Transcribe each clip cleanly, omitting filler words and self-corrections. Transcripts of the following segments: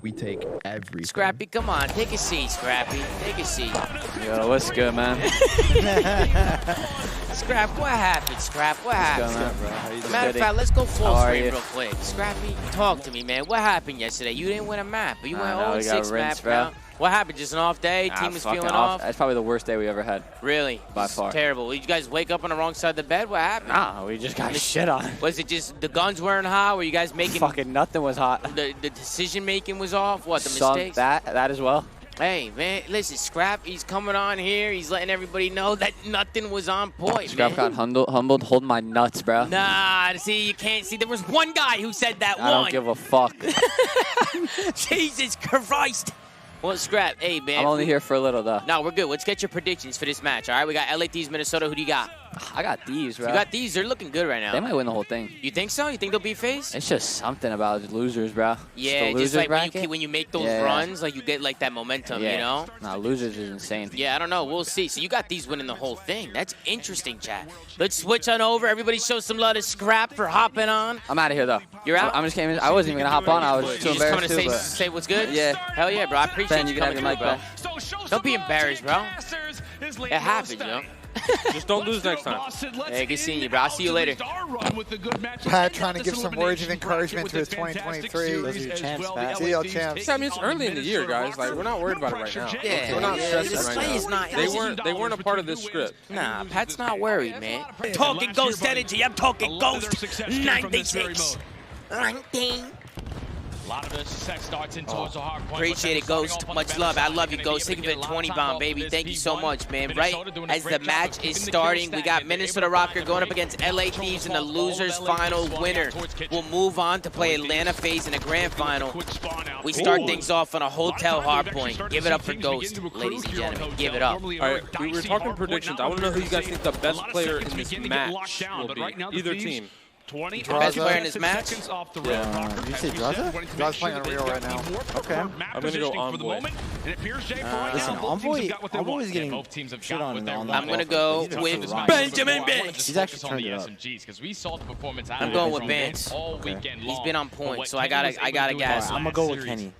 we take everything. Scrappy, come on, take a seat, Scrappy. Take a seat. Yo, what's good, man? Scrap, what happened, Scrap? What happened? What's going on, bro? How you doing? Matter of fact, let's go full How are screen you? real quick. Scrappy, talk to me, man. What happened yesterday? You didn't win a map, but you went know, we 0-6 got map, rinsed, bro. bro. What happened? Just an off day? Team was feeling off? That's probably the worst day we ever had. Really? By far. Terrible. Did you guys wake up on the wrong side of the bed? What happened? Nah, we just got shit on. Was it just the guns weren't hot? Were you guys making... Fucking nothing was hot. The decision-making was off? What, the mistakes? That as well. Hey, man, listen, Scrap, he's coming on here. He's letting everybody know that nothing was on point, Scrap man. got humbled, holding my nuts, bro. Nah, see, you can't see. There was one guy who said that I don't give a fuck. Jesus Christ. Well, Scrap, hey, man. I'm only here for a little, though. No, we're good. Let's get your predictions for this match, all right? We got LA Thieves, Minnesota. Who do you got? I got Thieves, bro. You got Thieves. They're looking good right now. They might win the whole thing. You think so? You think they'll beat FaZe? It's just something about losers, bro. Yeah, just like when you make those runs, like you get like that momentum, you know? Nah, losers is insane. Yeah, I don't know. We'll see. So you got these winning the whole thing. That's interesting, chat. Let's switch on over. Everybody show some love to Scrap for hopping on. I'm out of here, though. You're out? I'm just kidding. I wasn't even going to hop on. I was too embarrassed to to, say what's good? Yeah. Hell yeah, bro. I appreciate Ben, you you can coming have your through, mic bro. back. Don't be embarrassed, bro. It happens, yo. Just don't lose next time. Hey, good seeing you, bro. I'll see you later. Pat trying to give some words of encouragement to his 2023. Those are your champs, Pat. CL champs. I mean, it's early in the year, guys. Like, we're not worried about it right now. Yeah, We're not stressing this right play is now. not. They weren't a part of this script. Nah, Pat's not worried, man. Talking Ghost energy. I'm talking Ghost 96. 19. A lot of the success starts in towards the hard point. Appreciate it, Ghost. Much love. I love you, Ghost. Think of it, 20 bomb, baby. Thank you so much, man. Right as the match is starting, we got Minnesota Rokkr going up against LA Thieves in the losers final winner. We'll move on to play Atlanta FaZe in the grand final. We start things off on a hotel Hardpoint. Give it up for Ghost, ladies and gentlemen. Give it up. All right, we were talking predictions. I want to know who you guys think the best player in this match will be. Either team. Best player in this match? Did you say Drazah? Drazah's playing Unreal right now. Okay. I'm going to go Envoy. Listen, Envoy is getting shit on in the online. I'm going to go with Benjamin Bance. He's actually turned it up. I'm going with Bance. He's been on point, so I gotta gas him. I'm going to go with Kenny.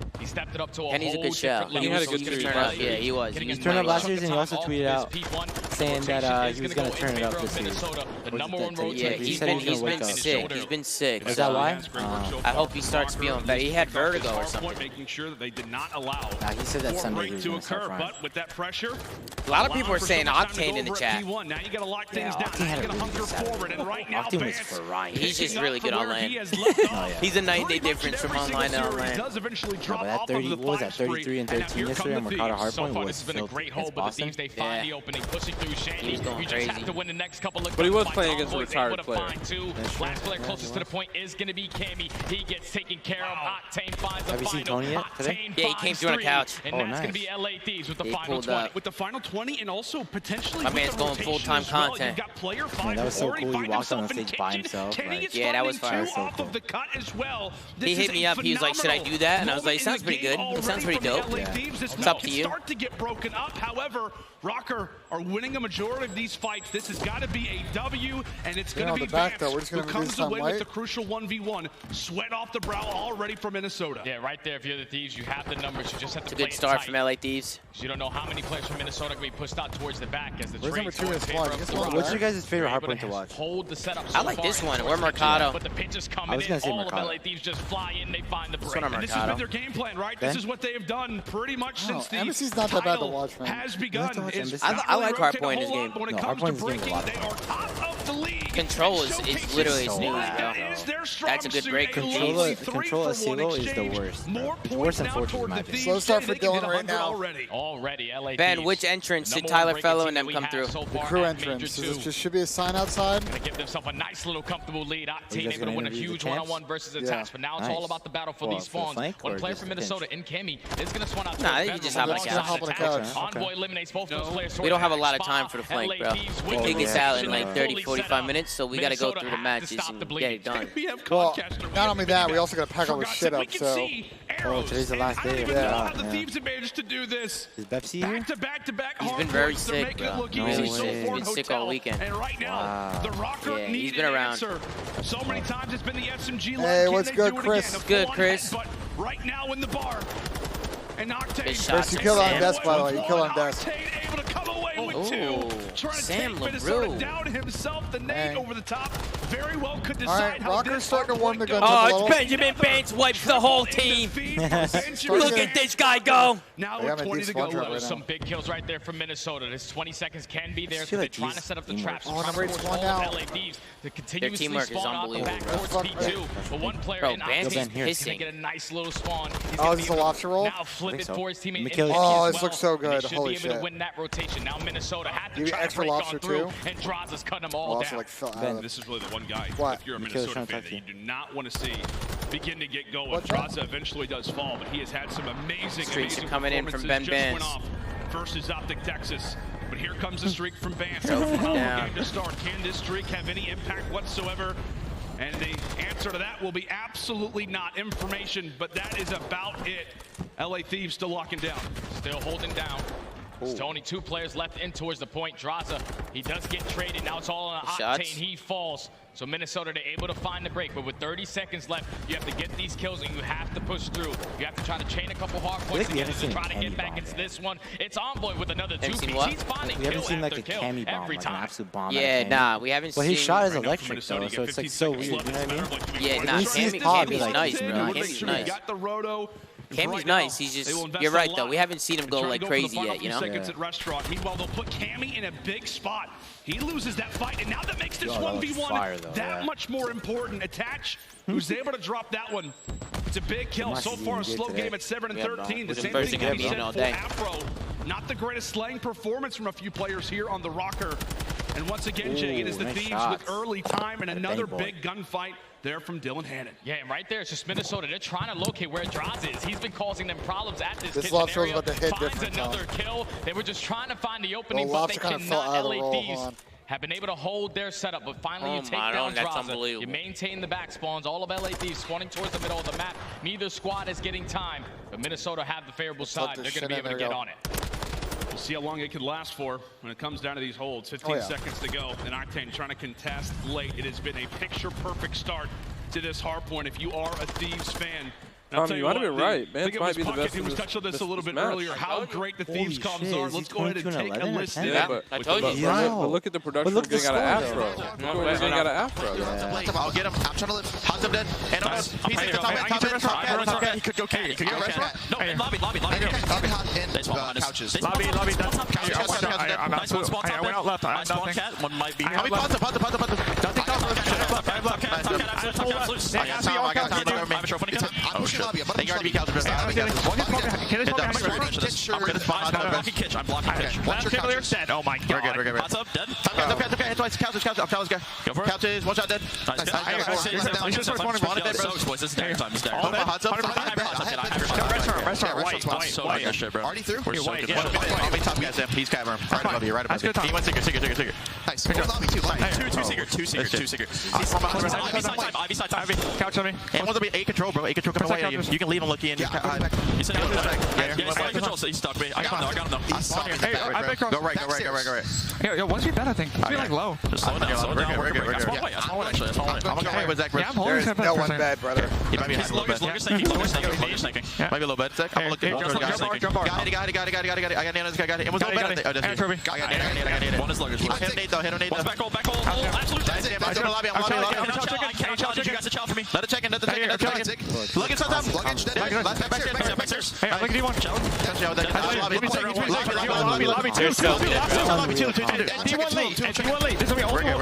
Kenny's a good shell. He had a good series turn up. Yeah, he was. He turned up last year, and he also tweeted out saying that he was going to turn it up this year. Yeah, he's been sick. He's been sick. Is that why? I hope he starts feeling better. He had vertigo or something. Nah, he said that Sunday he was going to start frying. A lot of people are saying Octane in the chat. Octane had a really good Saturday. Octane was frying. He's just really good on land. He's a night-day difference from online to online. No, but that 30, what was that, 33 and 13 yesterday on Mercado Hardpoint was filthy against Boston. Yeah. He was going crazy. But he was playing against a retired player. Last player closest to the point is going to be Cammy. He gets taken care of. Octane finds the Have you seen Tony yet today? Yeah, he came through on a couch. And that's going to be LA Thieves with the final 20. With the final 20 and also potentially My man's going full-time content. Man, that was so cool. He walked on the stage by himself. Like, yeah, that was fire. So cool. He hit me up. He was like, should I do that? And I was like, sounds pretty good. It sounds pretty dope. Yeah. It's up to you. Start to get broken up. However, Rokkr are winning a majority of these fights. This has got to be a W, and it's going to be back, Bance though. We're just who gonna comes reduce some away weight. with the crucial 1v1. Sweat off the brow already for Minnesota. Yeah, right there. If you're the Thieves, you have the numbers. You just have to It's a play good start tight. from LA Thieves. You don't know how many players from Minnesota are going to be pushed out towards the back as the Where's number trades 2 in go his in favor squad? of Just the one Rokkr. What's your guys' favorite They're able Hardpoint to to watch? hold the setup I so like far this one, in or the Mercado. But the pitches coming I was gonna in. say All Mercado. of LA Thieves just fly in. They find the This break. one on And this has been Mercado. their game plan, right? Ben? This is what they have done pretty much since the Embassy's not that bad to title watch, man. has You begun. have to watch It's Embassy. not I like really rotated Hardpoint in a his whole game. lot, but when it No, comes to Hardpoint's game is a breaking, lot of they are top of the league. Control And is showcases literally his so news, that bro. is their strong That's a good suit. break. A lonely 3 Control for of one Silo is the exchange. worst, bro. More Worse points than now Fortress, toward in my the opinion. Thieves. Slow start They for can get Dylan right 100 now. already. Already, LA Ben, Thieves. which entrance did Number Tyler one Fellow breaking and them team come that we through? have so The far crew at entrance. Major This 2. just should be a sign outside. Gonna give themselves a nice little comfortable lead. you Octane guys able to gonna win a interview the huge champs? one-on-one versus Yeah. attacks, but now it's all Nice. about the battle for For these the spawns. flank One or player just from the Minnesota in Cammy is gonna spawn out. Nah, to they a can just veteran hop on the level. couch. Hop on the Attacks. couch. Envoy eliminates both those players. We don't have a lot of towards time that for the spot. flank, LA bro. Thieves We with kick the us out in position like fully 30, set 45 up. minutes, so we got to go Minnesota through the has to matches stop the and bleed. get it done. We have Well, Concaster not only that, we also got to pack all For this God's shit sake, we up, can so. see arrows. today's the last I don't day even of know the how lot, the yeah. Thieves have managed to do this. Is Bepsi here? Back-to-back He's been hard very points. They're sick, making it bro. look No easy way. so He's far been in sick all hotel. weekend. And right now, Wow. the Rokkr Yeah, he's needed been an around. answer. So many times it's been the SMG line. Hey, Can what's they good, do it Chris? again? A Good, full-on Chris. headbutt right now in the bar. And Octane. First you kill on desk, by the way. You kill on desk. Octane able to come away with two. Trying to Sam take Minnesota LaRue. down himself. The nade over the top. Very well could All right, decide how Rokkr's this starting to warm the Hardpoint guns goes. up a Oh, little. it's Benjamin Bance wipes the whole team. Look at this guy go. Now They we're have a 20 deep to go. squad right now. Some big kills right there from Minnesota. This 20 seconds can be theirs, but feel they're like trying to these set up the teamwork- traps. Oh, trying to number eight's force one all down. of LA Thieves to continuously teamwork is spawn off the unbelievable, bro. backboards P2. But one player Bro, in Bance Octane is is pissing. gonna get a nice little spawn. He's Oh, gonna is be this a able to lobster roll? now flip it so. for his teammate. Mikhail- Envoy Oh, as this looks well. so good. And they should Holy be able to shit. win that rotation. Now Minnesota had to Give me try to extra break lobster on through, too? and Drazah's cutting them all Also, down. like, fell out Ben, of This is really the one guy, What? if you're a Mikhail's Minnesota trying to fan, talk that to you you. do not want to see begin to get going. What's that? Drazah eventually does fall, but he has had some amazing, Streaks are amazing coming in from performances. Ben Just Bance. went off versus Optic Texas. But here comes the streak from Bance. Trophy How down. game to start. Can this streak have any impact whatsoever? And the answer to that will be absolutely not. Information, but that is about it. LA Thieves still locking down. Still holding down. There's only 2 players left in towards the point. Drazah, he does get traded. Now it's all on Octane. Shots. He falls. So Minnesota, they're able to find the break. But with 30 seconds left, you have to get these kills and you have to push through. You have to try to chain a couple hard points we together haven't to seen try to Cammy get back bomb into yet. this one. It's Envoy with another Haven't seen 2-piece. what? He's finding We haven't kill seen like after a kill Cammy bomb, every like an time. absolute bomb. Yeah, nah, we haven't But seen. his shot is Right now for electric Minnesota, though, you so get it's like 15 so seconds weird. left. You know what I mean? It's better, like, Yeah, when nah, you see his Cammy's pod, be like, nice, "Dude, bro. nice." Cammy's You nice. got the roto. Cammy's Right nice. now, He's they will just. invest You're a right lot though. We haven't seen him go trying to like go for the crazy final yet. You few know. seconds at restaurant. Meanwhile, they'll put Cammy in a big spot. He loses that fight, and now that makes this Oh, that looks 1v1 fire, though, that yeah. much more important. Attach, who's able to drop that one. It's a big kill. Much So as far, a he did slow today. game at 7 and Yeah, 13. bro. The With the same first thing thing can be I've said been all for day. Afro. Not the greatest slaying performance from a few players here on the Rokkr. And once again, Jay, it is the nice Thieves shots. with early time and another boy. big gunfight there from Dylan Hannon. Yeah, and right there, it's just Minnesota. They're trying to locate where Drazah is. He's been causing them problems at this This kitchen lobster was area. about to hit Finds different, another kill. They were just trying to find the opening, Well, but they lobster kind of fell cannot. out of the LA roll. Thieves Hold on. have been able to hold their setup, but finally Oh you take my down God, that's Drazah. unbelievable. You maintain the back spawns. All of LA Thieves spawning towards the middle of the map. Neither squad is getting time, but Minnesota have the favorable Let's let side. They're this going to be shit in able to there, get yo. on it. We'll see how long it can last for when it comes down to these holds. 15 Oh, yeah. seconds to go. And Octane trying to contest late. It has been a picture-perfect start to this Hardpoint. If you are a Thieves fan, and I'll tell You might have what, been right. think Bance of might his be the pocket. best He in was this- touched on this this a little bit match. earlier. How great the Thieves Holy comms shit, are. is Let's he go ahead and 22 and take a 11 or listen. 10? Yeah, But, I told you. but look at the production look we're at the getting out of score, Afro. though. Look what we're getting out of Afro. I'll get him. I'm trying to live. Hot up dead. And on he's at the top mid. He could go carry. He could go restaurant. No, lobby. Couches. Lobby. I'm out left. I have nothing. Cat. One might be. How many pods? I got time. I'm pushing lobby. I'm pushing lobby. I'm blocking Kitch. I'm blocking Kitch. Dead. Oh my god. We're good. Pots up, dead. Couches. I'm telling this guy. Go for it. Couches. One shot dead. Nice. This is dagger time. This is dagger time. Hot up. Restaurant. I'm so bad at this shit, bro. Already through? We're so good. I'll be top guys in. He's Cameron. Right above you. Right above you. He went secret. Nice. Lobby too. Two secret. Ivy side time. Couch on me. And one's gonna be A control, bro. A control coming away at you. You can leave him looking in. He's control, so he's stuck me. I got him though. Go right. Yo, once you're dead, I think. Feel like low. Just slow down. We're good. That's one way. That's one way, actually. That's one way. I'm gonna go right with Zach. Yeah, I'm holding There is no one bad, brother. He might be a little bit. Logan's thinking. Might be a little bit. Zach, I'm looking. Got it. I got Nano's. I got it. It was no bad. I got it. One is luggage. Hit him, Nate, though. One's back hole. Absolute. That's it. I'm lobby. You guys to chow for me. Let it check in. Luggage sometimes. Luggage. Backstairs. Hey, look at D1. Lobby two. Lobby two. D1 late. D1 late. This will be only one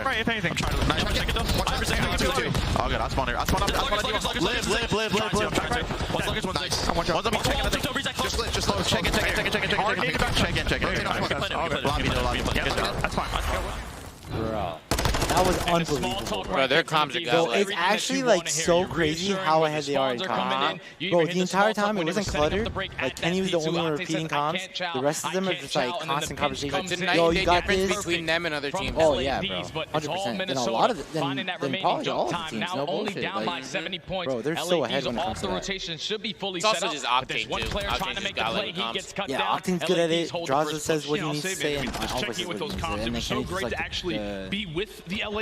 right, if anything. Oh, good. I spawn here. Live. One's luggage, one's nice. One's up. Just low. Check in. Lobby. That's fine. Bro, that was unbelievable. Bro, their comms are Bro, good. it's actually like so crazy how ahead they are in comms. Bro, the entire time it wasn't cluttered. Like Kenny was the only one repeating comms. The rest of them are just like constant conversation. It's a Yo, night you and day got difference this. between them and other teams. Oh yeah, bro, 100%. And a lot of then probably all the teams. No only bullshit. down by Like, 70 points. bro, they're so ahead when it comes off to the that. rotation should be fully It's also set up, just but there's Octane, one too. player trying Octane's to make just the play. got He comms. gets cut Yeah, down. Octane's good at it. hold the Drazah first says what push. he needs to say, and Just Alpha checking says with what those he needs to say. comms. And It then was so Kenny's just great like to actually be with the LA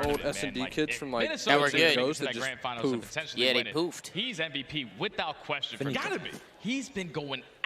old S&D kids from like That were good. Ghost To that that just grand finals and poofed. potentially Yeah, they win it. poofed. He's MVP without question. For Gotta be. He's been going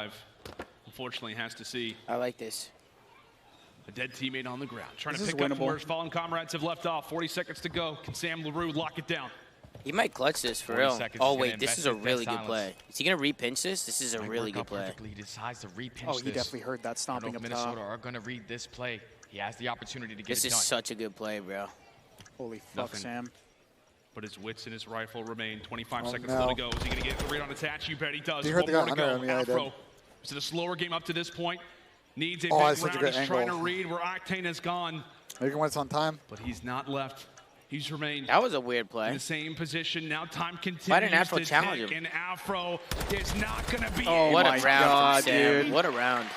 dive. unfortunately has to see I like this. a dead teammate on the ground. Trying This to is pick up winnable. where his fallen comrades have left off. 40 seconds to go. Can Sam LaRue lock it down? He might clutch this for 40 real. seconds, Oh he's wait, gonna this is a invest his really dead good silence. play. Is he gonna repinch this? This is a really good play. Perfectly. He decides to repinch Oh, he this. definitely heard that I don't stomping know up if top. Minnesota are going to read this play. He has the opportunity to get This it is done. such a good play, bro. Holy fuck, Nothing. Sam. But his wits and his rifle remain. 25 Oh, seconds no. still to go. Is he going to get the read on attach? You bet he does. You heard One the more guy to go. under him, yeah, I did. Afro. Is it a slower game up to this point? Needs a Oh, big that's such a round. good He's trying to angle. read where Octane has gone, Maybe when it's on time. but he's not left. He's remained That was a weird in play. the same position. Now time continues Why didn't Afro to challenge tick, him? and Afro is not going to be Oh What my a round God, from Sam. dude. What a round.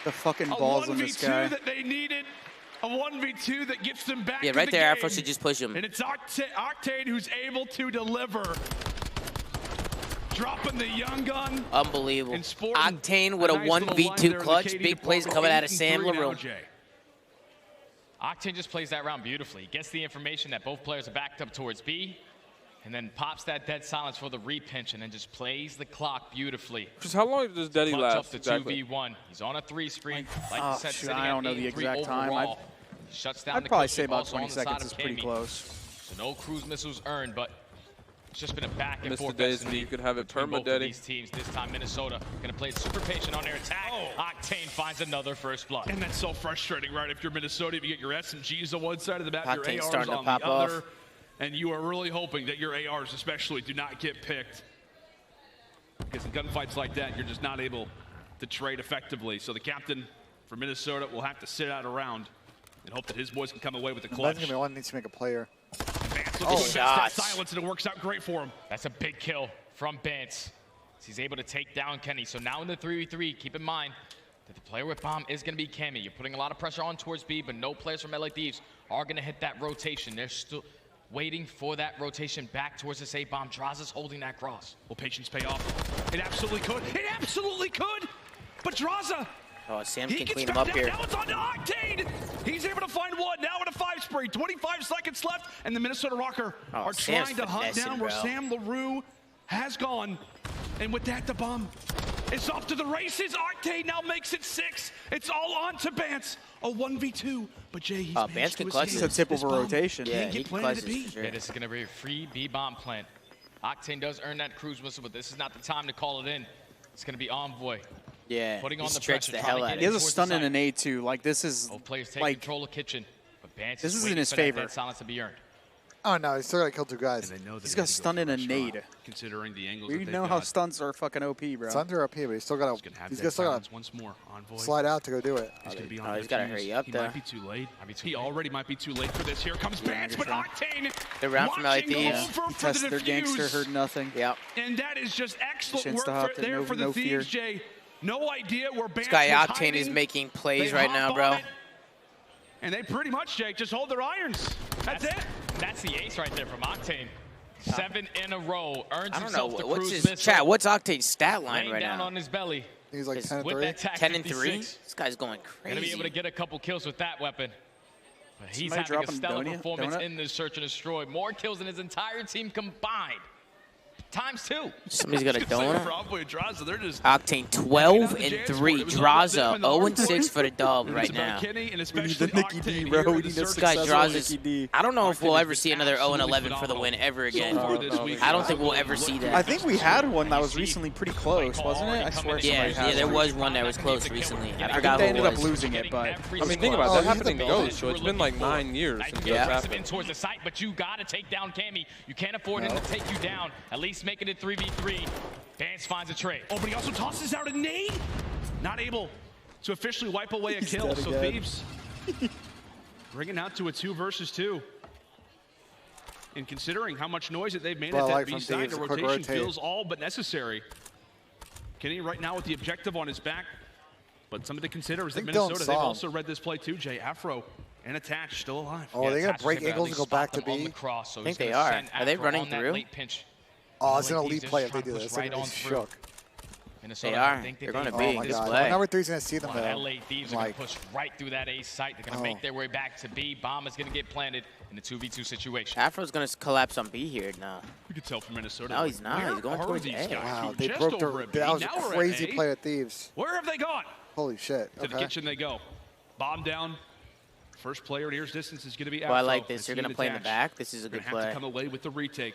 The fucking a balls on 1v2 this guy. that they needed. A 1v2 that gets them back Yeah, in right the there, game. Afro should just push him. And it's Octane who's able to deliver. Dropping the young gun. Unbelievable. And sporting Octane with a nice little line 1v2 there in the clutch. KD Big plays department. coming out of 8-3 Sam now, LaRue. Jay. Octane just plays that round beautifully. He gets the information that both players are backed up towards B, and then pops that dead silence for the repinch, and then just plays the clock beautifully. Just how long does Daddy Clutch last? up to Exactly. 2v1. He's on a 3 screen. Like Oh, you said, shoot, sitting I at don't know the 8-3 exact time. overall. Shuts down I'd the probably cushion, say about also 20 on the side seconds of is pretty Cammy. close. So no cruise missiles earned, but it's just been a back and Missed forth the days destiny when you could have it between perma, both of Daddy. these teams. This time Minnesota going to play super patient on their attack. Octane finds another first blood. And that's so frustrating, right? If you're Minnesota, if you get your SMGs on one side of the map, Octane's your ARs starting to on pop the other, off. and you are really hoping that your ARs especially do not get picked. Because in gunfights like that, you're just not able to trade effectively. So the captain for Minnesota will have to sit out a round and hope that his boys can come away with the clutch. Ben's gonna be the one that needs to make a player. Bance looking Oh, to invest that shots. silence, and it works out great for him. That's a big kill from Bance. He's able to take down Kenny. So now in the 3v3, keep in mind that the player with bomb is going to be Cammy. You're putting a lot of pressure on towards B, but no players from LA Thieves are going to hit that rotation. They're still waiting for that rotation back towards this A bomb. Drazah's holding that cross. Will patience pay off? It absolutely could. It absolutely could. But Drazah, Oh, Sam he can gets clean him knocked up down. here. Now it's on to Octane. He's able to find one. Now in a 5 spree. 25 seconds left, and the Minnesota Rokkr Oh, are Sam's trying to hunt finessing, down where bro. Sam LaRue has gone. And with that, the bomb is off to the races. Octane now makes it 6. It's all on to Bance. A 1v2. But Jay, he's Bance managed can to clutch escape. It's a tip This over bomb rotation. Yeah, can't he get can planted clutch at this B. for sure. Yeah, this is going to be a free B bomb plant. Octane does earn that cruise missile, but this is not the time to call it in. It's going to be Envoy. Yeah, Putting he on the stretched pressure, the trying hell to out get of He it. has a towards stun the and site. an A2. Like, this is, Both players take like, control of kitchen, but Bance this is waiting in his for that favor. dead silence to be earned. Oh no, he's still gotta kill 2 guys. And they know that He's they got had to go stun for and a shot, nade. Considering the angles We that they've know how got. stunts are fucking OP, bro. Suns are up here, but he's still gotta. He's gonna have He's that gonna still silence gotta once more. Envoy. slide out to go do it. He's gonna be Oh, on he's their gotta twos. hurry up He there. might be too late. Might be too He late. already might be too late for this. Here comes Bance, but Octane The round from LA watching Thieves. over for the Tested their gangster, defuse. heard nothing. Yep. And that is just excellent Chance work to hop for, it, there no- for the no fear. Thieves, Jay. No idea where Bance This guy was Octane is hiding. making plays They right hop now, on bro. it, and they pretty much, Jay, just hold their irons. That's it. That's the ace right there from Octane. 7 in a row. Earns I don't know. himself the What's cruise his missile. chat? What's Octane's stat line Laying right down now? on his belly. He's like His- 10 and With 3. that tac 10 and 3? 56. This guy's going Gonna be able to crazy. get a couple kills with that weapon. But he's Somebody having a dropping stellar donut? performance Donut? in this search and destroy. More kills than his entire team combined. ×2. Somebody's got a donut. For Envoy and Drazah, they're just Octane 12 and 3. Drazah 0 and 6 for the dub right It's about now. Kenny and We need especially the Nicky Octane D, here bro. in We the need a search Guy and successful Drazah's. Nicky D. I don't know if we'll Octane ever has see been another 0 and absolutely 11 for the win ever So again. far this week, I don't think we'll ever see I that. think we had one that was recently pretty close, wasn't it? I swear Yeah, somebody had yeah, there one. was one that was close recently. I I forgot think they who it ended up was. losing it, but I mean, think about Oh, that. he's Happening the to building. Ghost, so it's been like 9 years since Yeah. that's Aggressive in happened. towards the site, but you gotta take down Cammy. You can't afford him to take you down. At least make it a 3v3. Bance finds a trade. Oh, but he also tosses out a nade. Not able to officially wipe away a kill. dead So again. Thieves bringing out to a 2 versus 2. And considering how much noise that they've made Well, at that like B from side, Thieves, the a quick rotation rotate. feels all but necessary. Kenny right now with the objective on his back. But something to consider is that think Dylan Minnesota, saw they've him. also read this play too. Jay Afro and Attach still alive. Oh, they're gonna Tatch break is gonna at angles and least go back stop to them on B. the cross, so I think he's they gonna are. send Are they Afro running on that through? late pinch. Oh, it's an LA elite Thieves play just if they do trying to this. push right They're on gonna be through. shook. Minnesota, They are. I think They're can going to be. Oh my Good God. play. Number 3's going to see them, though. LA Thieves are going to push right through that A site. They're going to make their way back to B. Bomb is going to get planted in the 2v2 situation. Afro's going to collapse on B here now. We could tell from Minnesota. No, he's not. He's going towards A. Wow, they broke their... That was a crazy play at Thieves. Where have they gone? Holy shit. To the kitchen they go. Bomb down. First player at ear's distance is going to be Afro. Well, I like this. You're going to play in the back. This is a good play. Have to come away with the retake.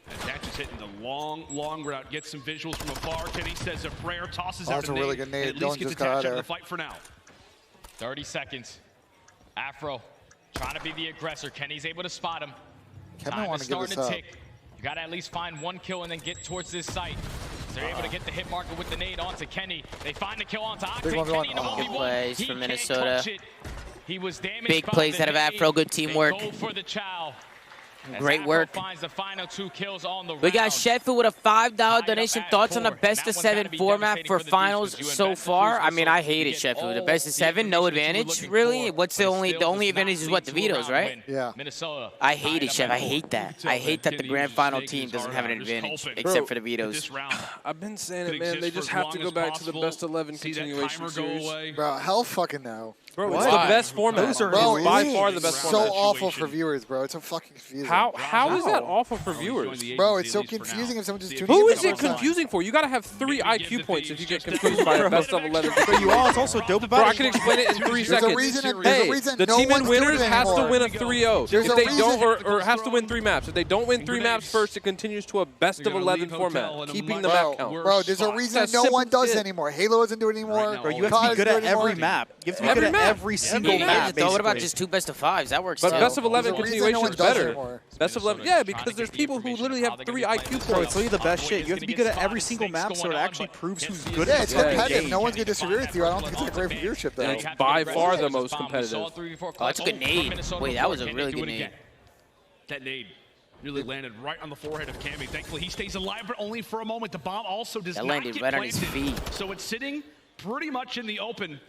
Attach is hitting the long route. Gets some visuals from afar. Kenny says a prayer, tosses out That's a really good nade. At least gets Dylan just got out attached out of there. the fight for now. 30 seconds. Afro trying to be the aggressor. Kenny's able to spot him. Kevin want to give this up. Tick. You got to at least find one kill and then get towards this site. They're able to get the hit marker with the nade onto Kenny. They find the kill onto Octane. Kenny in the 1v1. Good plays from Minnesota. He was damaged. Big plays out of Afro. Good teamwork. Go for the chow. Great work. Finds the final 2 kills on the We got round. Sheffield with a $5 donation. Thoughts on the best of 7 format for finals so far? I mean, I hated Sheffield. The best of 7, no advantage, really? What's the only advantage is what, the vetoes, right? Yeah. Minnesota. I hated Chef. I hate that. I hate that the grand final team doesn't have an advantage, except for the vetoes. I've been saying it, man. They just have to go back to the best 11 continuation series. Bro, hell fucking no. Bro, it's the best format. Bro, It's by it far is the best so format. awful for viewers, bro. It's so fucking confusing. How is that awful for viewers? Bro, it's so confusing if someone just tuning Who in is for it the first time. confusing for? You gotta have 3 IQ points if you get confused by a best of 11. But you all, it's also dope about Bro, it. I can explain it in 3 There's seconds. a reason, Hey, the no team in one's doing winners it has to anymore. win a 3-0. There's If a they reason- don't, or has to win 3 maps. If they don't win 3 maps first, it continues to a best of 11 format, keeping the map count. Bro, there's a reason That's no simple one does shit. it anymore. Halo doesn't do it anymore. Bro, you have to COD be good doesn't at do it every anymore. map. You have to be good at every single map, What about basically. just 2 best of 5s? That works But too. best of 11 There's a reason no one continuation is does it better. anymore. Best of 11, yeah, because there's people who literally have 3 IQ Bro, points. it's literally the best shit. You have to be good at every single map so it actually proves who's good Yeah, at it's the competitive. game. No one's going to disagree with you. I don't think it's like great for viewership, though. And it's by far the most competitive. Oh, that's a good nade. Wait, that was a really good nade. That nade really landed right on the forehead of Cammy. Thankfully, he stays alive, but only for a moment. The bomb also does That not landed get right on his planted. feet. So it's sitting pretty much in the open.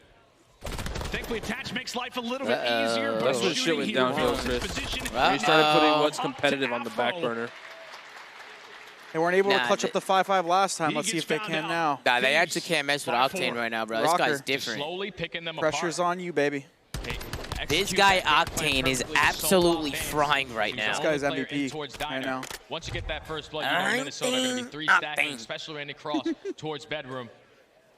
Thankfully, attach makes life a little bit easier. But That's when shit went downhill, Chris. We started putting what's competitive on the back burner. They weren't able to Nah, clutch up the 5-5 last time. Let's see if they can now. Nah, they actually can't mess with Octane right now, bro. This guy's Rokkr. different. Slowly picking them Pressure's on you, baby. This guy Octane is absolutely frying right now. This guy's MVP right now. Once you get that first blood, you know Minnesota are going to be 3 stacking, especially when they cross towards bedroom.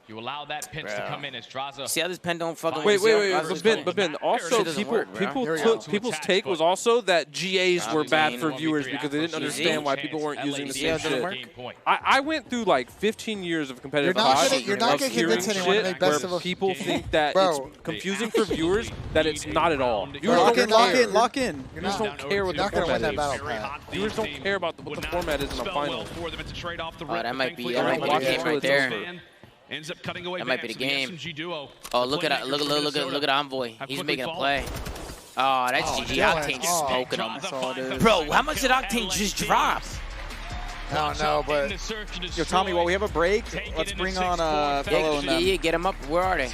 You allow that pinch to come in as Drazah. See how this pen don't fucking Wait, work? but Ben, also doesn't work, bro. people's take was also that GAs were bad for viewers because they didn't understand why people weren't using the same shit. I went through like 15 years of competitive COD you're not of gonna hearing convince anyone to make shit best where of a- people think that Bro. it's confusing for viewers, that it's not at all. Viewers Lock don't in, lock care. in, Lock in. You just don't care what the You're not gonna win format that is. battle pass. Viewers don't care about what the format is in a final. Oh, that might be Alright, the watch game it right till it's there. over. Ends up cutting away That might be the Bance, game. SMG duo. Oh, look at Envoy. He's making a play. Oh, that's GG. Octane just smoking him. Bro, how much did Octane just drop? I don't know, but Yo, Tommy, while we have a break, let's bring on Fellow and them. Yeah, get him up. Where are they?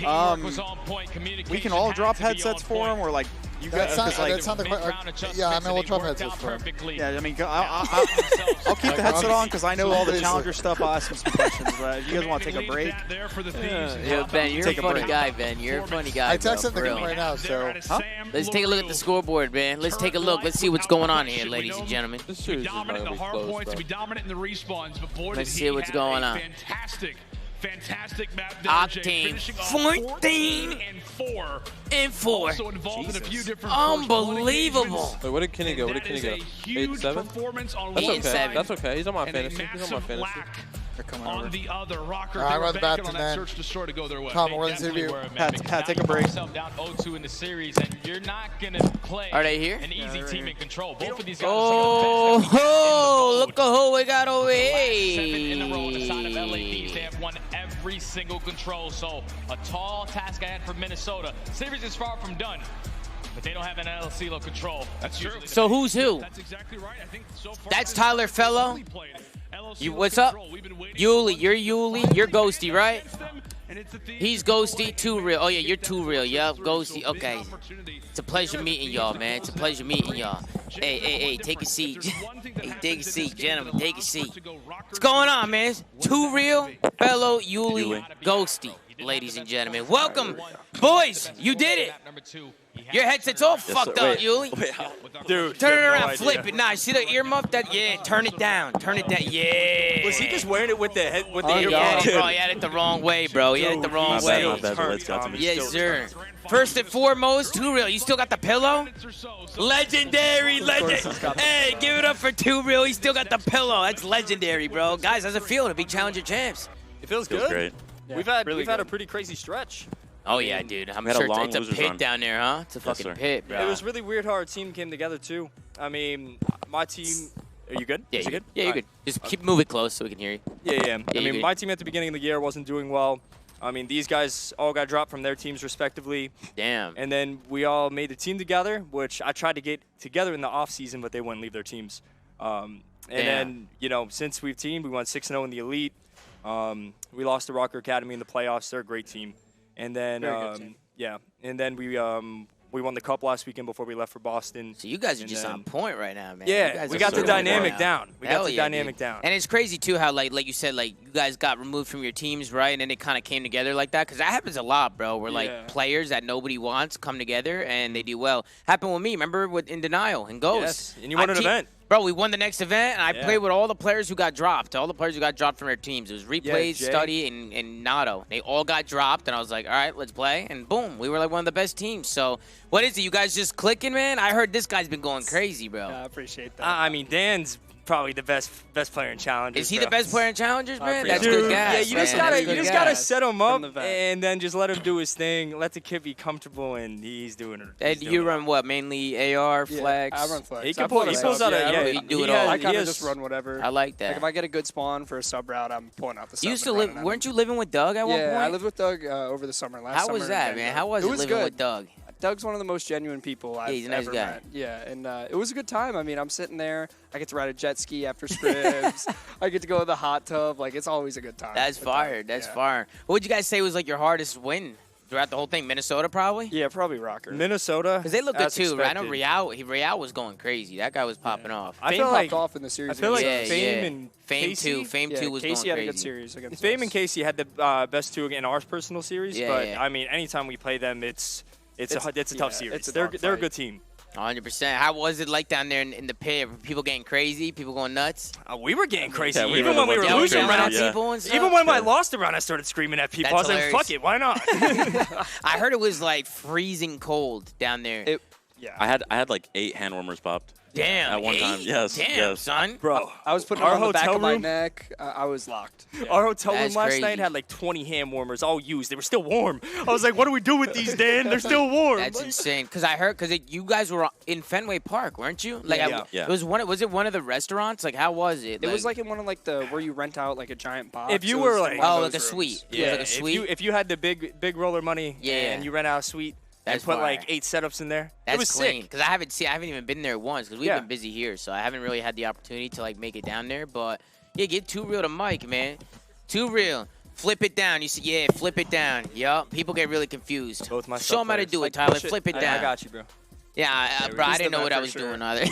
We can all drop headsets for him, or like you guys. that sounded quite. Yeah, I mean, we'll drop headsets for him. Yeah, I mean, I'll keep the headset on because I know all the Challenger stuff. I'll ask him some questions. But if you guys want to take a break, Yo, Ben, you're a funny guy, Ben. You're a funny guy. I texted the bro, game right now, so. Let's take a look at the scoreboard, man. Let's take a look. Let's see what's going on here, ladies and gentlemen. This series is Dominant gonna in the be hard close, points, though. to be dominant in the respawns, but boy, Let's did see he what's have going a on. Fantastic map there, Octane, finishing on 14 and 4. 4. Also involved in a few different Unbelievable. Wait, what did Kenny go? What did Kenny go? 8-7? That's okay. That's okay. He's on my fantasy. He's on my fantasy. they're coming On over. the other, Rokkr, I'd rather bat on than that that. search destroy to go their way. Tom, we're in this interview. Pat, take a break. Down 0-2 in the series, and you're not gonna play Are they here? an easy team in control. Both of these guys Oh, look at who we got over 7 in a row on the side of LA Thieves. They here. have won every single control, so a tall task ahead for Minnesota. Series is far from done, but they don't have an LCLO control. That's true. So who's who? That's exactly right. I think so far That's Tyler Fellow. LCLO You, what's up? control. We've been waiting Yuli, you're Yuli. You're Ghosty, right? He's Ghosty, too real. Oh, yeah, you're too real. Yup, Ghosty. Okay. It's a pleasure meeting y'all, man. It's a pleasure meeting y'all. Hey, take a seat. Hey, take a seat, gentlemen. Take a seat. What's going on, man? Too real, fellow Yuli, Ghosty, ladies and gentlemen. Welcome. Boys, you did it. Your headset's all fucked up, Yuli. Dude, turn it around, flip it. Nah, see the earmuff? Yeah, turn it down. Turn it down. Yeah. Was he just wearing it with the head with the earmuff? Yeah, bro. He had it the wrong way, bro. He had it the wrong way. Yes, sir. First and foremost, Too Real. You still got the pillow? Legendary, Hey, give it up for Too Real. He still got the pillow. That's legendary, bro. Guys, how's it feel to be Challenger champs? It feels good. Great. Yeah, we've had a pretty crazy stretch. Oh, yeah, dude. I'm sure it's a pit down there, huh? It's a fucking pit, bro. It was really weird how our team came together, too. I mean, my team... Are you good? Yeah, you good? Yeah, you're good. Just keep moving close so we can hear you. Yeah. I mean, my team at the beginning of the year wasn't doing well. I mean, these guys all got dropped from their teams respectively. Damn. And then we all made the team together, which I tried to get together in the offseason, but they wouldn't leave their teams. And then, you know, since we've teamed, we won 6-0 in the Elite. We lost to Røkkr Academy in the playoffs. They're a great team. And then, and then we won the Cup last weekend before we left for Boston. So you guys are just on point right now, man. Yeah, we got the dynamic down. We got the dynamic down. And it's crazy, too, how, like you said, like, you guys got removed from your teams, right? And then it kind of came together like that. Because that happens a lot, bro, where, like, players that nobody wants come together and they do well. Happened with me, remember, with In Denial and Ghost. Yes, and you won an event. Bro, we won the next event, and I played with all the players who got dropped. All the players who got dropped from their teams. It was Replays, Study, and Nato. They all got dropped, and I was like, all right, let's play. And boom, we were like one of the best teams. So what is it? You guys just clicking, man? I heard this guy's been going crazy, bro. Yeah, I appreciate that. I mean, Dan's probably the best player in Challengers. Is he the best player in Challengers, man? That's good gas. Yeah, you just gotta set him up and then just let him do his thing. Let the kid be comfortable, and he's doing it. And you run what? Mainly AR, flex? I run flex. He pulls out you do it all. I kind of just run whatever. I like that. Like if I get a good spawn for a sub route, I'm pulling out the sub. You used to live? Weren't you living with Doug at one point? Yeah, I lived with Doug over the summer. Last summer. How was that, man? How was it living with Doug? Doug's one of the most genuine people I've ever met. Yeah, and it was a good time. I mean, I'm sitting there. I get to ride a jet ski after scrims. I get to go to the hot tub. Like, it's always a good time. That's fire. That's fire. What would you guys say was, like, your hardest win throughout the whole thing? Minnesota, probably? Yeah, probably Røkkr. Minnesota. Because they look good, too. Right? I know Real was going crazy. That guy was popping off. I feel like off in the series. I feel like Fame and Casey. Fame 2 was Casey going had crazy. a good series against Fame us. and Casey had the best two in our personal series. But, I mean, anytime we play them, it's a tough series. They're a good team. 100%. How was it like down there in the pit? Were people getting crazy? People going nuts? We were getting crazy. Even when we were losing rounds. Even when I lost a round, I started screaming at people. I was like, fuck it, why not? I heard it was like freezing cold down there. I had like 8 hand warmers popped. Damn. At one time. Yes. Damn, son. Bro, I was putting it on the back of my neck. I was locked. Our hotel room last night had like 20 hand warmers all used. They were still warm. I was like, what do we do with these, Dan? They're still warm. That's insane. Because I heard, you guys were in Fenway Park, weren't you? Like, yeah. Was it one of the restaurants? Like, how was it? It was like in one of like where you rent out like a giant box. If you were like, like a suite. Yeah, like a suite. If you had the big roller money and you rent out a suite. That's put like 8 setups in there. That's it was clean. sick. Because I haven't even been there once because we've been busy here, so I haven't really had the opportunity to like make it down there. But yeah, get Too Real to Mike, man. Too Real. Flip it down. You see, flip it down. Yup. People get really confused. Show them how to do it, Tyler. Flip it down. I got you, bro. Yeah, bro, I didn't know what I was doing either.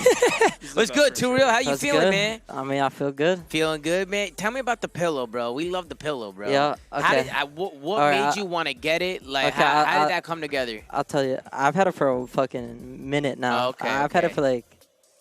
What's good, Too Real? How you feeling, man? I mean, I feel good. Feeling good, man? Tell me about the pillow, bro. We love the pillow, bro. Yeah, okay. What made you want to get it? Like, okay, how did that come together? I'll tell you. I've had it for a fucking minute now. I've had it for like,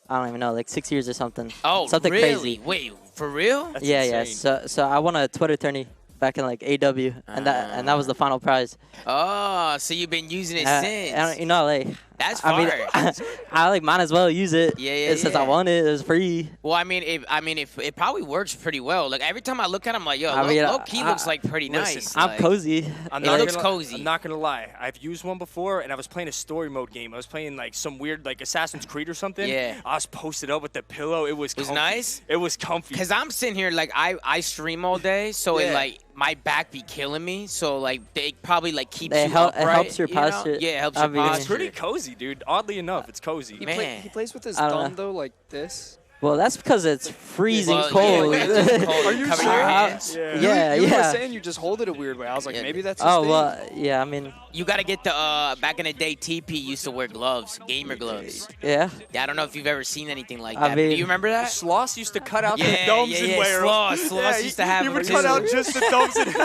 I don't even know, like 6 years or something. Oh, something really? crazy. Wait, for real? That's insane. So I won a Twitter tourney back in like AW, and that was the final prize. Oh, so you've been using it since? And, you know, like. That's fire. I mean, I like might as well use it. Since I won it, it was free. Well, I mean, it probably works pretty well. Like every time I look at him, like, yo, low key looks like pretty nice. I'm cozy. It looks cozy. I'm not gonna lie. I've used one before, and I was playing a story mode game. I was playing like some weird like Assassin's Creed or something. Yeah. I was posted up with the pillow. It was comfy. Nice. It was comfy. Cause I'm sitting here like I stream all day, so it like my back be killing me. So like they probably like keeps you upright. It helps your posture. Yeah, it helps your posture. It's pretty cozy, dude. Oddly enough, it's cozy. He plays with his thumb though, like this. Well, that's because it's freezing cold. Are you Cover your hands. Yeah, You were saying you just hold it a weird way. I was like, maybe that's his thing. Well, yeah, I mean. You got to get the, back in the day, TP used to wear gloves, gamer gloves. Yeah. I don't know if you've ever seen anything like that. Do you remember that? Sloss used to cut out the domes and wear them. Sloss used to have them He would cut out just the domes and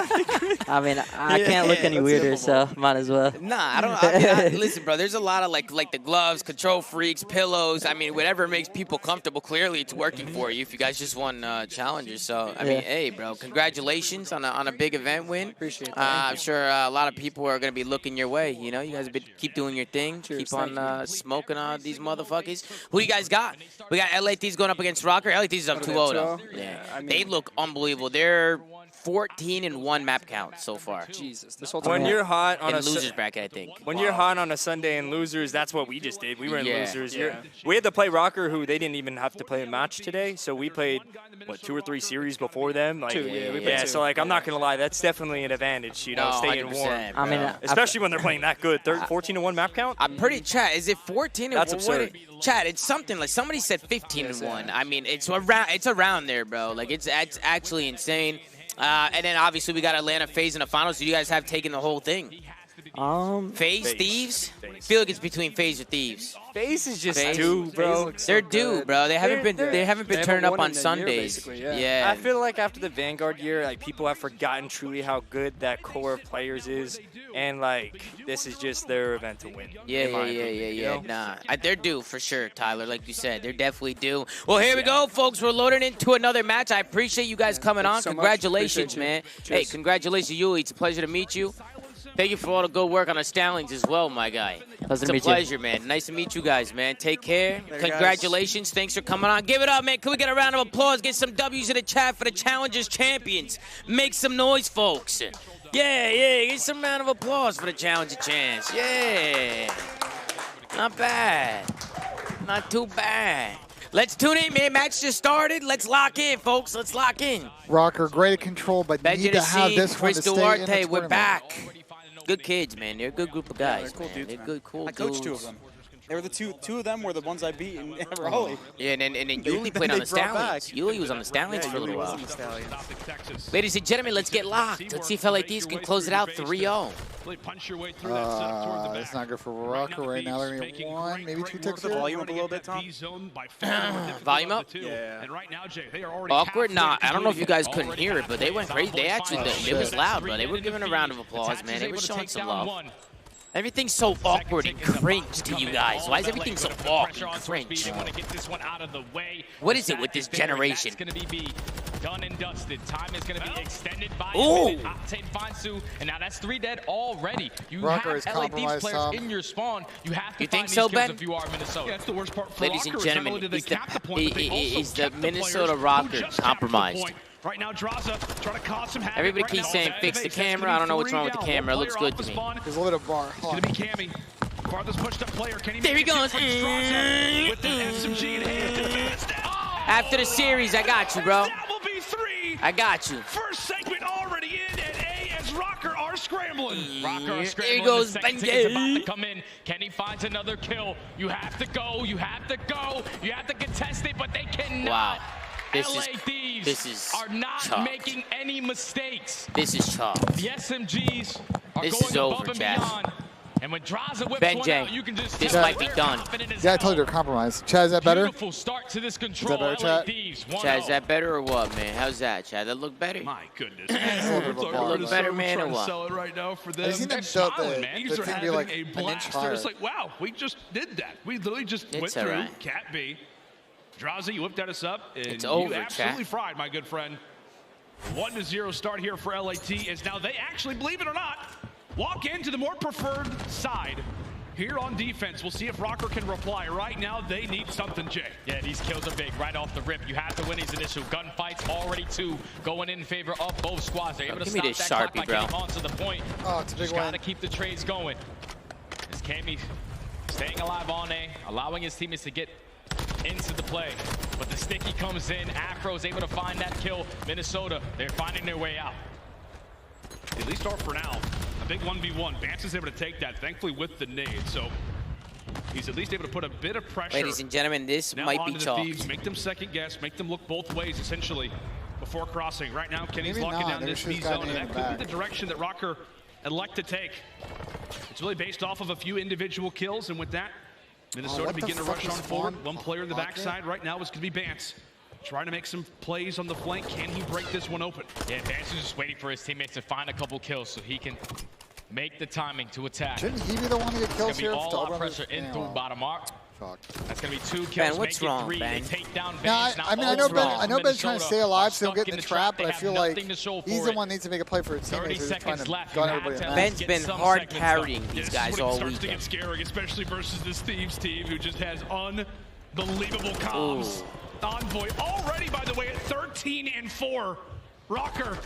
I mean, I can't look any weirder, so might as well. Nah, I mean, listen, bro, there's a lot of, like the gloves, control freaks, pillows. I mean, whatever makes people comfortable, clearly it's working for you if you guys just won challengers. So, I mean, hey, bro, congratulations on a big event win. Appreciate it. I'm sure a lot of people are going to be looking your way. You know, you guys keep doing your thing. Cheers, keep on smoking on these motherfuckers. Who do you guys got? We got LA Thieves going up against Rokkr. LA Thieves is up 2-0, though. Yeah, I mean, they look unbelievable. They're 14-1 map count so far. Jesus, this whole time. When you're hot on in a losers bracket, I think. When you're hot on a Sunday in losers, that's what we just did. We were in losers. We had to play Rokkr, who they didn't even have to play a match today. So we played what 2 or 3 series before them. Like, Two, we played 2. So like I'm not gonna lie, that's definitely an advantage. You know, staying 100%, warm. bro. I mean, Especially when they're playing that good. 14-1 map count. I'm pretty chat. Is it 14 or That's what? absurd. Chat, it's something like somebody said 15-1. I mean, it's around there, bro. Like it's actually insane. And then obviously we got Atlanta FaZe in the finals. So you guys have taken the whole thing. FaZe, Thieves? I feel like it's between FaZe or Thieves. FaZe is just FaZe. due, bro. They're due, bro. They haven't been turning up on Sundays. Yeah. I feel like after the Vanguard year, like people have forgotten truly how good that core of players is, and like this is just their event to win. Yeah. Nah, they're due for sure, Tyler. Like you said, they're definitely due. Well, here we go, folks. We're loading into another match. I appreciate you guys coming on. Congratulations, man. Hey, congratulations, Yuli. It's a pleasure to meet you. Thank you for all the good work on the Stallions as well, my guy. It's a pleasure, man. Nice to meet you guys, man. Take care. Congratulations. Thanks for coming on. Give it up, man. Can we get a round of applause? Get some W's in the chat for the Challengers champions. Make some noise, folks. Yeah. Get some round of applause for the Challenger champs. Yeah. Not bad. Not too bad. Let's tune in, man. Match just started. Let's lock in, folks. Let's lock in. Rokkr, great at control, but need to have this one to stay in the tournament. We're back. Good kids, man. They're a good group of guys. They're cool dudes, They're good, cool dudes. I coached 2 of them. They were the two of them were the ones I beat in Raleigh. Yeah, and then Yuli played on the Stallions. Yuli was on the Stallions for a little while. Ladies and gentlemen, let's get locked. Let's see if LA Thieves can close it out 3-0. It's not good for Rokkr right now. They're going to get 1, maybe 2 ticks. Volume up a little bit, Tom. Volume up? Yeah. Awkward? Nah, I don't know if you guys couldn't hear it, but they went crazy. They actually, it was loud, bro. They were giving a round of applause, man. They were showing some love. Everything's so awkward and cringe to you guys. Why is everything so awkward and cringe? What is it with this generation? It's going to be done and dusted. Time is going to be extended by Octane Bance, and now that's 3 dead already. You Rokkr have LA Thieves players in your spawn. You have to find these kills if you are Minnesota. That's the worst part for Ladies and Rokkr. gentlemen, is the Minnesota Rokkr compromised? Right now, Drazah trying to cause some havoc. Everybody keeps saying fix the camera. I don't know what's wrong with the camera. It looks good to me. There's a little bar. It's going to be Cammy. Farthest pushed up player. Can he there he goes. With the SMG in hand. After the series, I got you, bro. That will be 3. I got you. First segment already in at A as Rokkr are scrambling. Rokkr are scrambling. There he goes. The second ticket's about to come in. Kenny finds another kill. You have to go. You have to go. You have to contest it, but they cannot. Wow. LA Thieves are not making any mistakes. This is tough. The SMGs are going above and beyond. And when Drazah whips one out, you can just this might be done. Yeah, I told you they're compromised. Chad, is that better? Beautiful start to this control. Is that better, Chad? Chad, is that better or what, man? How's that, Chad? That look better? My goodness. That look better, man, or what? Sell it right now for them. I seen them sell the thing be like an inch higher. It's like, wow, we just did that. We literally just went through Cat B. Drazah, you whipped at us up, and it's over, you absolutely fried, my good friend. 1-0 start here for LAT, as now they actually, believe it or not, walk into the more preferred side. Here on defense, we'll see if Rokkr can reply. Right now, they need something, Jay. Yeah, these kills are big right off the rip. You have to win these initial gunfights. Already 2 going in favor of both squads. They're able to stop that clock by getting onto the point. Oh, it's a big one. Got to keep the trades going. As Cammy staying alive on A, allowing his teammates to get into the play, but the sticky comes in. Afro's able to find that kill. Minnesota, they're finding their way out. At least start for now. A big 1v1. Bance is able to take that, thankfully with the nade. So He's at least able to put a bit of pressure. Ladies and gentlemen, this might be chalk. Thieves, make them second guess, make them look both ways, essentially, before crossing. Right now, Kenny's locking down this B zone, and that could be the direction that Rokkr elect to take. It's really based off of a few individual kills, and with that, Minnesota begin to rush on forward. One player in the backside right now is going to be Bance. Trying to make some plays on the flank. Can he break this one open? Yeah, Bance is just waiting for his teammates to find a couple kills so he can make the timing to attack. Shouldn't he be the one to get kills here? It's going to be all out pressure in through bottom arc. That's going to be 2 kills. Ben, what's wrong, Ben? Ben? They take down Bance. I mean, I know Ben's trying to stay alive so he'll get in the trap, but I feel like he's the one that needs to make a play for his teammates. 30 seconds left. Ben's been hard carrying these guys all weekend. This is when it starts to get scary, especially versus this Thieves team who just has unbelievable comms. Envoy already, by the way, at 13-4. Rokkr,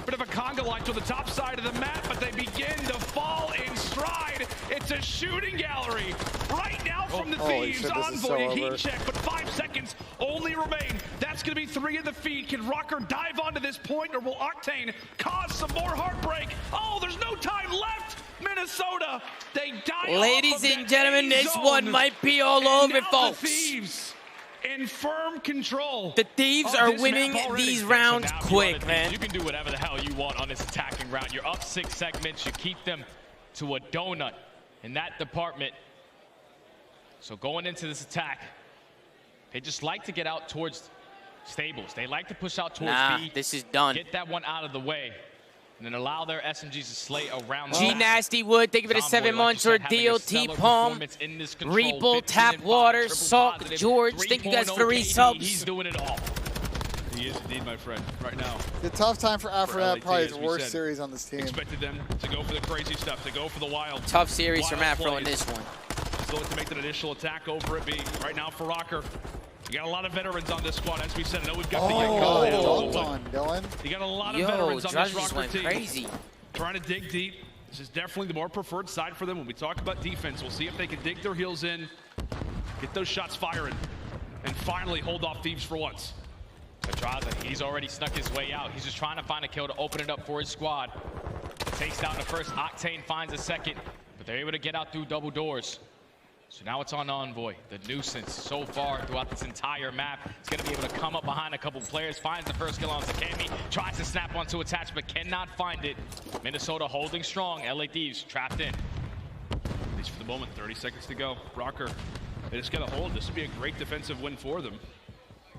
bit of a conga line to the top side of the map, but they begin to fall in stride. It's a shooting gallery right now from the Thieves. Envoy, a heat check, but 5 seconds only remain. That's going to be 3 in the feed. Can Rokkr dive onto this point, or will Octane cause some more heartbreak? Oh, there's no time left. Minnesota, they die. Ladies and gentlemen, this one might be all over, folks. The Thieves in firm control. The Thieves are winning these rounds quick, man. You can do whatever the hell you want on this attacking round. You're up 6 segments. You keep them to a donut in that department. So going into this attack, they just like to get out towards stables. They like to push out towards B. This is done. Get that one out of the way. And then allow their SMGs to slay around G Nasty Wood, thank you for the 7 months ordeal. T-Palm, Reeple, Tapwater, Salk, George, thank you guys for the resubs. He's doing it all. He is indeed, my friend, right now. The tough time for Afro, probably his worst series on this team. Expected them to go for the crazy stuff, to go for the wild. Tough series from Afro in this one. Still to make that initial attack over at B. Right now for Rokkr. We got a lot of veterans on this squad, as we said. I know we've got the well done, Dylan. You got a lot of veterans on this Drazah Rokkr team. Crazy. Trying to dig deep. This is definitely the more preferred side for them. When we talk about defense, we'll see if they can dig their heels in, get those shots firing, and finally hold off Thieves for once. But Drazah, he's already snuck his way out. He's just trying to find a kill to open it up for his squad. Takes down the first, Octane finds a second, but they're able to get out through double doors. So now it's on Envoy, the nuisance so far throughout this entire map. He's going to be able to come up behind a couple players, finds the first kill on Cammy, tries to snap onto attach, but cannot find it. Minnesota holding strong, LA Thieves trapped in. At least for the moment, 30 seconds to go. Rokkr, they just got to hold. This would be a great defensive win for them,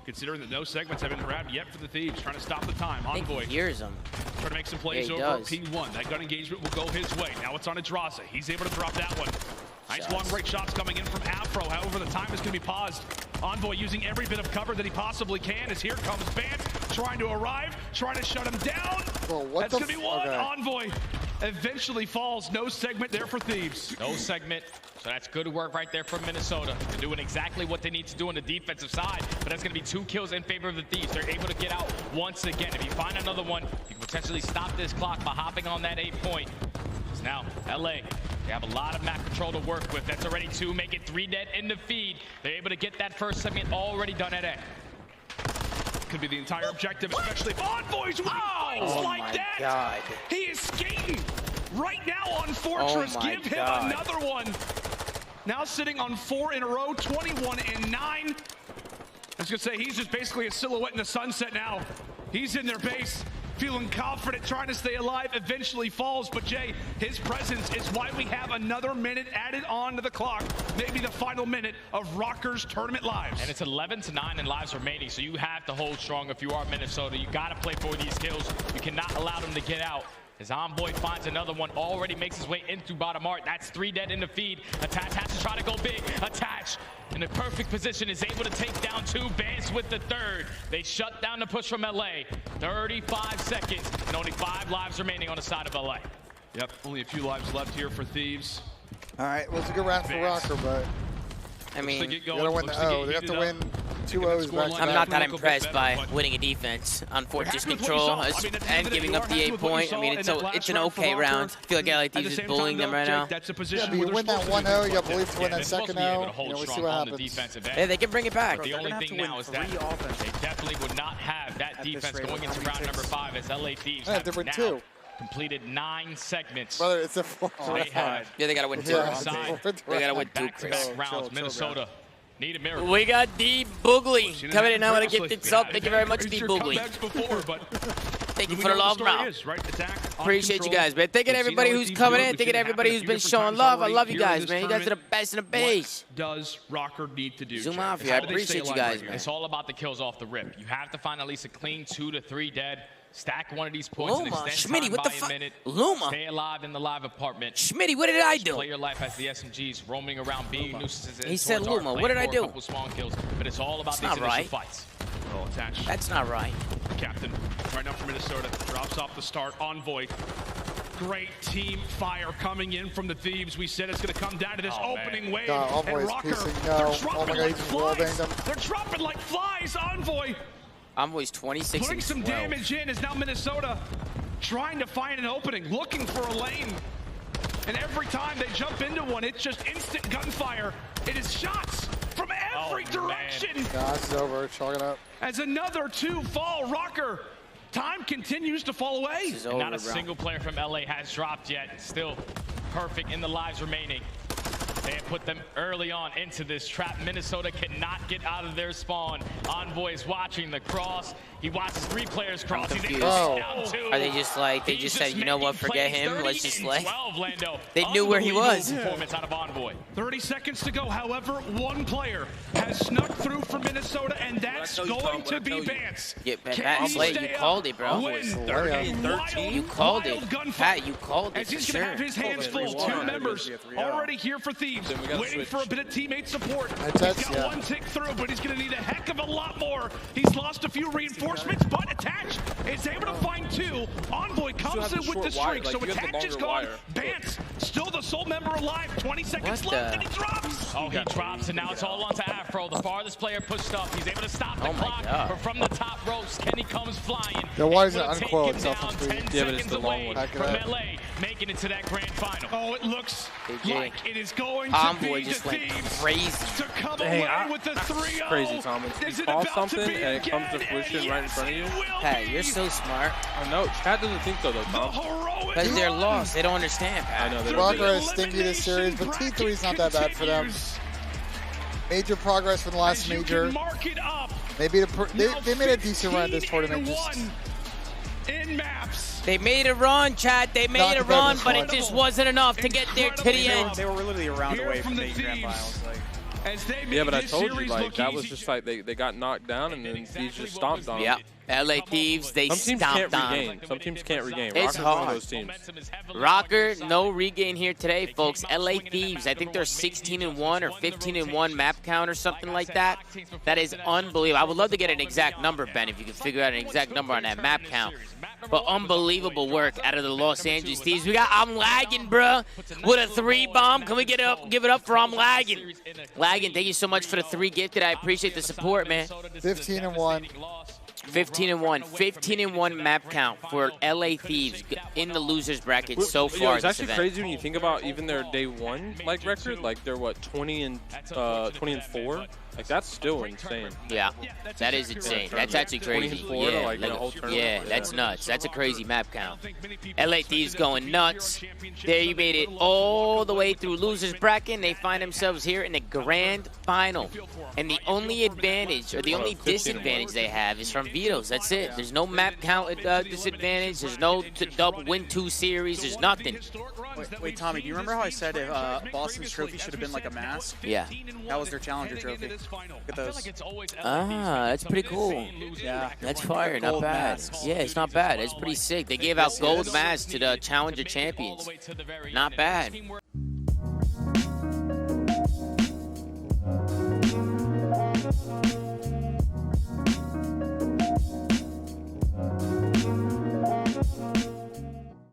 considering that no segments have been grabbed yet for the Thieves. Trying to stop the time. Envoy hears him. Trying to make some plays over P1. That gun engagement will go his way. Now it's on a Drazah. He's able to drop that one. Nice long break shots coming in from Afro. However, the time is going to be paused. Envoy using every bit of cover that he possibly can, as here comes Bance trying to arrive, trying to shut him down. That's going to be one. Envoy eventually falls. No segment there for Thieves. No segment. So that's good work right there from Minnesota. They're doing exactly what they need to do on the defensive side, but that's going to be 2 kills in favor of the Thieves. They're able to get out once again. If you find another one, you can potentially stop this clock by hopping on that 8 point. So now, LA, they have a lot of map control to work with. That's already 2, make it 3 dead in the feed. They're able to get that first segment already done at A. Could be the entire objective, especially if Envoy's with like that. God. He is skating right now on Fortress. Give him another one. Now sitting on 4 in a row, 21-9. I was gonna say, he's just basically a silhouette in the sunset now. He's in their base, feeling confident, trying to stay alive, eventually falls. But Jay, his presence is why we have another minute added on to the clock. Maybe the final minute of Rokkr's tournament lives. And it's 11-9 in lives remaining, so you have to hold strong if you are Minnesota. You gotta play for these kills. You cannot allow them to get out. As Envoy finds another one, already makes his way into bottom art. That's 3 dead in the feed. Attach has to try to go big. Attach in a perfect position is able to take down 2. Bance with the 3rd. They shut down the push from LA. 35 seconds and only 5 lives remaining on the side of LA. Yep, only a few lives left here for Thieves. All right, well, it's a good round for Rokkr, but I mean, they gotta win the O. They have to win 2 O's back to back. I'm not that impressed by winning a defense on Fortress control and giving up the 8 point. I mean, it's an okay round. I feel like LA Thieves is bullying them right now. Yeah, but you win that 1-0, you have belief to win that second O. We'll see what happens. Yeah, they can bring it back. The only thing now is that they definitely would not have that defense going into round number 5 as LA Thieves have there were now 2. Completed 9 segments. Brother, it's a 4. Yeah, they gotta win 2. They gotta win 2, Chris. Rounds, Minnesota. Need a miracle. We got D Boogly coming in now with a gifted sub. Thank you very much, D Boogly. Thank you for the love, bro. Appreciate you guys, man. Thank you to everybody who's coming in. Thank you to everybody who's been showing love. I love you guys, man. You guys are the best in the base. Does Røkkr need to do? ZooMaa, I appreciate you guys, man. It's all about the kills off the rip. You have to find at least a clean 2 to 3 dead. Stack one of these points and extend time what the by fuck? a minute. Luma. Stay alive in the live apartment. Schmitty, what did I do? Play your life as the SMGs roaming around, being nuisances. He said Luma. What did I do? Spawn kills, but it's all about these initial fights. That's not right. Captain, right now for Minnesota, drops off the start. Envoy. Great team fire coming in from the Thieves. We said it's going to come down to this opening wave. Envoy is piecing. No. Oh my God, he's wallbanged them. They're dropping like flies. Envoy. Envoy's 26 Putting and some 12. damage in is now Minnesota trying to find an opening, looking for a lane. And every time they jump into one, it's just instant gunfire. It is shots from every direction. This is over. Chalk it up. As another 2 fall, Rokkr. Time continues to fall away. And not a single player from LA has dropped yet. Still perfect in the lives remaining. They have put them early on into this trap. Minnesota cannot get out of their spawn. Envoy is watching the cross. He watches 3 players cross. He's able to down 2. Are they just like, they just said, you know what, forget him, let's just like. 12, Lando. They knew where he was. Performance out of Envoy. 30 seconds to go. However, 1 player has snuck through for Minnesota, and that's going to be Bance. Yeah, Bance, you called it, bro. You called it. Pat, you called it As for he's sure. going to have his hands full. 2 members already here for Thieves, waiting for a bit of teammate support. He's got 1 tick through, but he's going to need a heck of a lot more. He's lost a few reinforcements, but Attach is able to find 2. Envoy comes in with the streak, so Attach is gone. Bance, still the sole member alive. 20 seconds left, and he drops. Oh, he drops, and now it's all onto Afro. The farthest player pushed up. He's able to stop the clock, but from the top ropes, Kenny comes flying. Yeah, why is it uncoil itself on screen? Yeah, but it's the long one. From LA, making it to that grand final. Oh, it looks like it is going to Envoy be just the went Thieves crazy. to come away with the 3-0. Crazy, Thomas. Is You it call about something to be and it comes to again? fruition right in front of you. Pat, you're so smart. I know. Chad doesn't think so, though, Tom. Because they're lost. They don't understand, Pat. I know. Røkkr is stinky this series, but T3 is not that bad for them. Major progress from the last major. They made a decent run this tournament. In maps. They made a run, Chad. They made a run, but it just wasn't enough to get there to the end. They were literally a round away from the grand finals. Yeah, but I told you, like, that was just like they got knocked down and then Thieves just stomped on them. Yeah, LA Thieves, they stomped on. Some teams can't regain. It's Rokkr's hard. one of those teams. Røkkr, no regain here today, folks. LA Thieves, I think they're 16-1 or 15-1 map count or something like that. That is unbelievable. I would love to get an exact number, Ben, if you can figure out an exact number on that map count. But unbelievable work out of the Los Angeles Thieves. We got I'm Lagging, bruh, with a 3-bomb. Can we give it up for I'm Lagging? Lagging, thank you so much for the 3 gifted. I appreciate the support, man. 15-1. 15-1. 15-1 map count for LA Thieves in the losers bracket so far. It's actually crazy when you think about even their day 1 like record. Like they're what 20-4. Like that's still insane. Yeah, that is insane. That's actually crazy. Yeah, that's nuts. That's a crazy map count. LA Thieves going nuts. They made it all the way through losers bracket, and they find themselves here in the grand final. And the only advantage, or the only disadvantage they have is from vetoes. That's it. There's no map count disadvantage. There's no double win 2 series. There's nothing. Wait, Tommy, do you remember how I said if Boston's trophy should have been like a mask? Yeah. That was their challenger trophy. Look at those. Ah, that's pretty cool. Yeah. That's fire. Not bad. Yeah, it's not bad. That's pretty sick. They gave out gold masks to the challenger champions. Not bad.